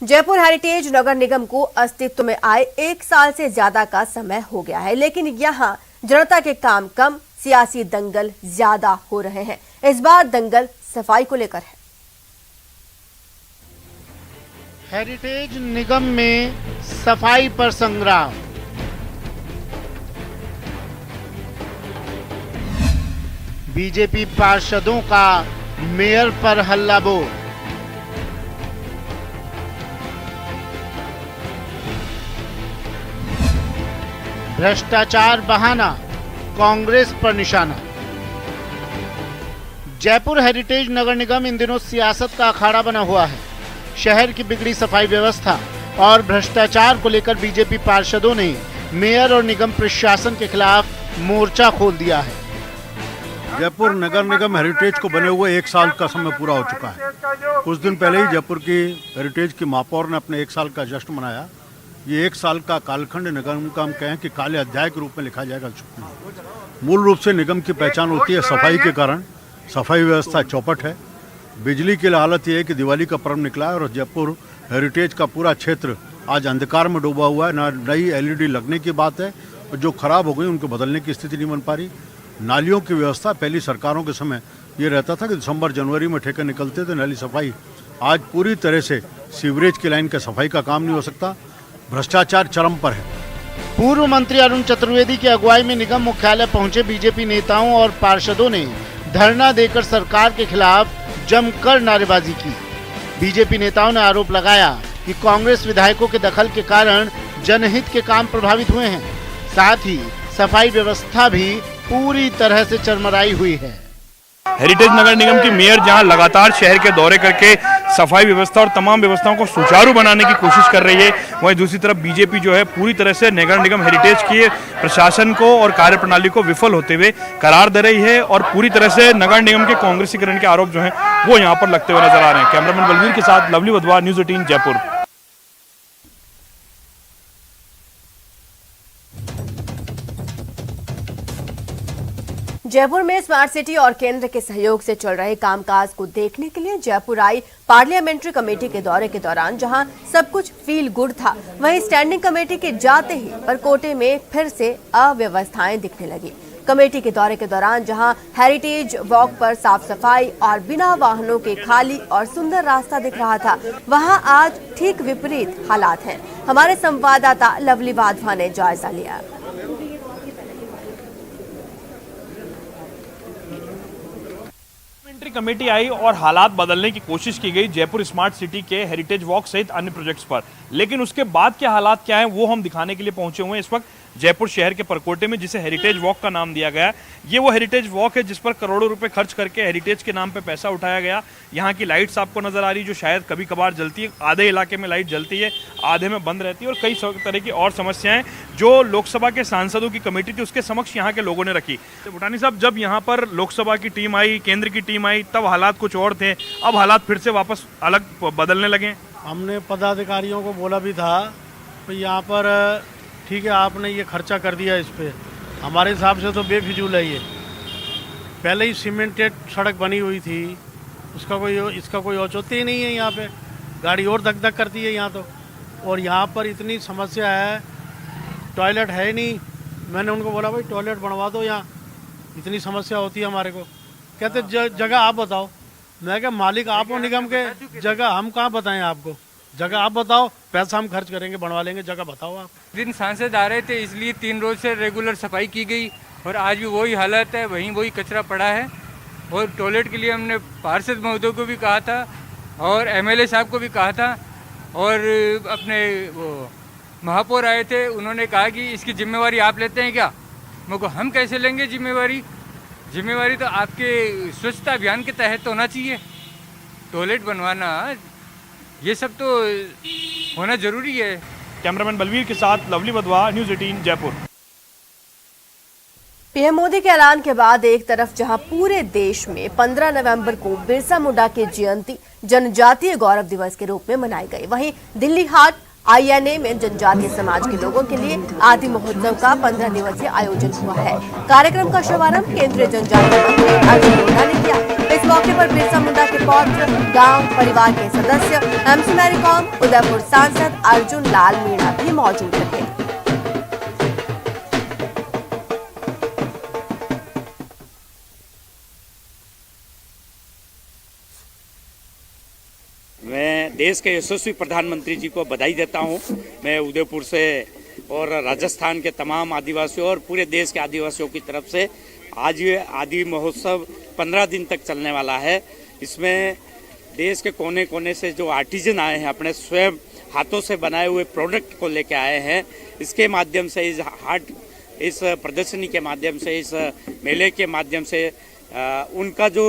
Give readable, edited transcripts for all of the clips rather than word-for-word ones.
Jaipur heritage नगर निगम को अस्तित्व में आए 1 साल से ज्यादा का समय हो गया है, लेकिन यहां जनता के काम कम, सियासी दंगल ज्यादा हो रहे हैं। इस बार दंगल सफाई को लेकर है। हेरिटेज निगम में सफाई पर संग्राम। बीजेपी पार्षदों का मेयर पर हल्ला बोल। भ्रष्टाचार बहाना, कांग्रेस पर निशाना। जयपुर हेरिटेज नगर निगम इन दिनों सियासत का अखाड़ा बना हुआ है। शहर की बिगड़ी सफाई व्यवस्था और भ्रष्टाचार को लेकर बीजेपी पार्षदों ने मेयर और निगम प्रशासन के खिलाफ मोर्चा खोल दिया है। जयपुर नगर निगम हेरिटेज को बने हुए 1 साल का समय पूरा हो चुका है। कुछ दिन पहले ही जयपुर की हेरिटेज की महापौर ने अपने 1 साल का जश्न मनाया। ये 1 साल का कालखंड निगम का हम कहें कि काले अध्याय के रूप में लिखा जाएगा। मूल रूप से निगम की पहचान होती है सफाई के कारण। सफाई व्यवस्था चौपट है। बिजली की हालत ये है कि दिवाली का पर्व निकला है और जयपुर हेरिटेज का पूरा क्षेत्र आज अंधकार में डूबा हुआ है। नई LED लगने की बात है और जो खराब हो गई उनको बदलने की स्थिति नहीं बन पा रही। नालियों की व्यवस्था पहली सरकारों के समय ये रहता था कि दिसंबर जनवरी में ठेके निकलते थे नाली सफाई। आज पूरी तरह से सीवरेज की लाइन का सफाई का काम नहीं हो सकता। भ्रष्टाचार चरम पर है। पूर्व मंत्री अरुण चतुर्वेदी की अगुवाई में निगम मुख्यालय पहुंचे बीजेपी नेताओं और पार्षदों ने धरना देकर सरकार के खिलाफ जमकर नारेबाजी की। बीजेपी नेताओं ने आरोप लगाया कि कांग्रेस विधायकों के दखल के कारण जनहित के काम प्रभावित हुए हैं। साथ ही सफाई व्यवस्था भी पूरी तरह से चरमराई हुई है। हेरिटेज नगर निगम की मेयर जहां लगातार शहर के दौरे करके सफाई व्यवस्था और तमाम व्यवस्थाओं को सुचारू बनाने की कोशिश कर रही है, वहीं दूसरी तरफ बीजेपी जो है पूरी तरह से नगर निगम हेरिटेज के प्रशासन को और कार्यप्रणाली को विफल होते हुए करार दे रही है और पूरी तरह से नगर निगम के कांग्रेसीकरण के आरोप जो है वो यहाँ पर लगते हुए नजर आ रहे हैं। कैमरामैन बलवीर के साथ लवली वधवा, न्यूज़ 18 जयपुर। जयपुर में स्मार्ट सिटी और केंद्र के सहयोग से चल रहे कामकाज को देखने के लिए जयपुर आई पार्लियामेंट्री कमेटी के दौरे के दौरान जहां सब कुछ फील गुड था, वहीं स्टैंडिंग कमेटी के जाते ही परकोटे में फिर से अव्यवस्थाएं दिखने लगी। कमेटी के दौरे के दौरान जहां हेरिटेज वॉक पर साफ सफाई और बिना वाहनों के खाली और सुंदर रास्ता दिख रहा था, वहां आज ठीक विपरीत हालात हैं। हमारे संवाददाता लवली वाधवा ने जायजा लिया। कमेटी आई और हालात बदलने की कोशिश की गई जयपुर स्मार्ट सिटी के हेरिटेज वॉक सहित अन्य प्रोजेक्ट्स पर, लेकिन उसके बाद के हालात क्या हैं वो हम दिखाने के लिए पहुंचे हुए हैं इस वक्त जयपुर शहर के परकोटे में, जिसे हेरिटेज वॉक का नाम दिया गया। ये वो हेरिटेज वॉक है जिस पर करोड़ों रुपए खर्च करके हेरिटेज के नाम पे पैसा उठाया गया। यहाँ की लाइट्स आपको नजर आ रही जो शायद कभी कभार जलती है, आधे इलाके में लाइट जलती है, आधे में बंद रहती है, और कई तरह की और समस्याएं जो लोकसभा के सांसदों की कमेटी थी उसके समक्ष यहाँ के लोगों ने रखी। तो भूटानी साहब, जब यहाँ पर लोकसभा की टीम आई, केंद्र की टीम आई, तब हालात कुछ और थे, अब हालात फिर से वापस अलग बदलने लगे। हमने पदाधिकारियों को बोला भी था तो यहाँ पर ठीक है आपने ये खर्चा कर दिया, इस पे हमारे हिसाब से तो बेफिजूल है। ये पहले ही सीमेंटेड सड़क बनी हुई थी, इसका कोई औचित्य ही नहीं है। यहाँ पे गाड़ी और धक धक करती है यहाँ तो, और यहाँ पर इतनी समस्या है, टॉयलेट है ही नहीं। मैंने उनको बोला भाई टॉयलेट बनवा दो, यहाँ इतनी समस्या होती है हमारे को। कहते जगह आप बताओ। मैं क्या मालिक आप हो निगम के, जगह हम कहाँ बताएं आपको, जगह आप बताओ, पैसा हम खर्च करेंगे, बनवा लेंगे, जगह बताओ आप। दिन सांसद आ रहे थे इसलिए 3 रोज से रेगुलर सफाई की गई और आज भी वही हालत है, वहीं वही कचरा पड़ा है। और टॉयलेट के लिए हमने पार्षद महोदय को भी कहा था और MLA साहब को भी कहा था, और अपने वो महापौर आए थे, उन्होंने कहा कि इसकी जिम्मेवारी आप लेते हैं क्या। मैं को हम कैसे लेंगे जिम्मेवारी तो आपके स्वच्छता अभियान के तहत होना चाहिए। टॉयलेट बनवाना ये सब तो होना जरूरी है। कैमरामैन बलवीर के साथ lovely Wadhwa, news 18 Jaipur. PM Modi के ऐलान के बाद एक तरफ जहां पूरे देश में 15 नवंबर को बिरसा मुंडा की जयंती जनजातीय गौरव दिवस के रूप में मनाई गई, वहीं दिल्ली हाट INA में जनजातीय समाज के लोगों के लिए आदि महोत्सव का 15 दिवसीय आयोजन हुआ है। कार्यक्रम का शुभारंभ केंद्रीय जनजातीय मंत्री अर्जुन मुंडा ने किया। इस मौके पर बिरसा मुंडा के पौत्र, गांव परिवार के सदस्य, एमसी मैरी कॉम, उदयपुर सांसद अर्जुन लाल मीणा भी मौजूद रहे। मैं देश के यशस्वी प्रधानमंत्री जी को बधाई देता हूं। मैं उदयपुर से और राजस्थान के तमाम आदिवासियों और पूरे देश के आदिवासियों की तरफ से आज ये आदि महोत्सव 15 दिन तक चलने वाला है। इसमें देश के कोने कोने से जो आर्टिजन आए हैं, अपने स्वयं हाथों से बनाए हुए प्रोडक्ट को लेके आए हैं। इसके माध्यम से इस प्रदर्शनी के माध्यम से, इस मेले के माध्यम से उनका जो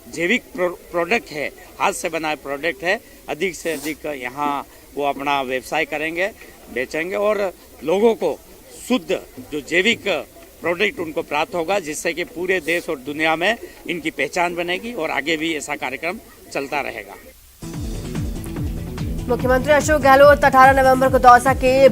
जैविक प्रोडक्ट है, हाथ से बनाए प्रोडक्ट है, अधिक से अधिक यहाँ वो अपना व्यवसाय करेंगे, बेचेंगे और लोगों को शुद्ध जो जैविक प्रोडक्ट उनको प्राप्त होगा, जिससे कि पूरे देश और दुनिया में इनकी पहचान बनेगी और आगे भी ऐसा कार्यक्रम चलता रहेगा। मुख्यमंत्री अशोक गहलोत 18 नवंबर को दौसा के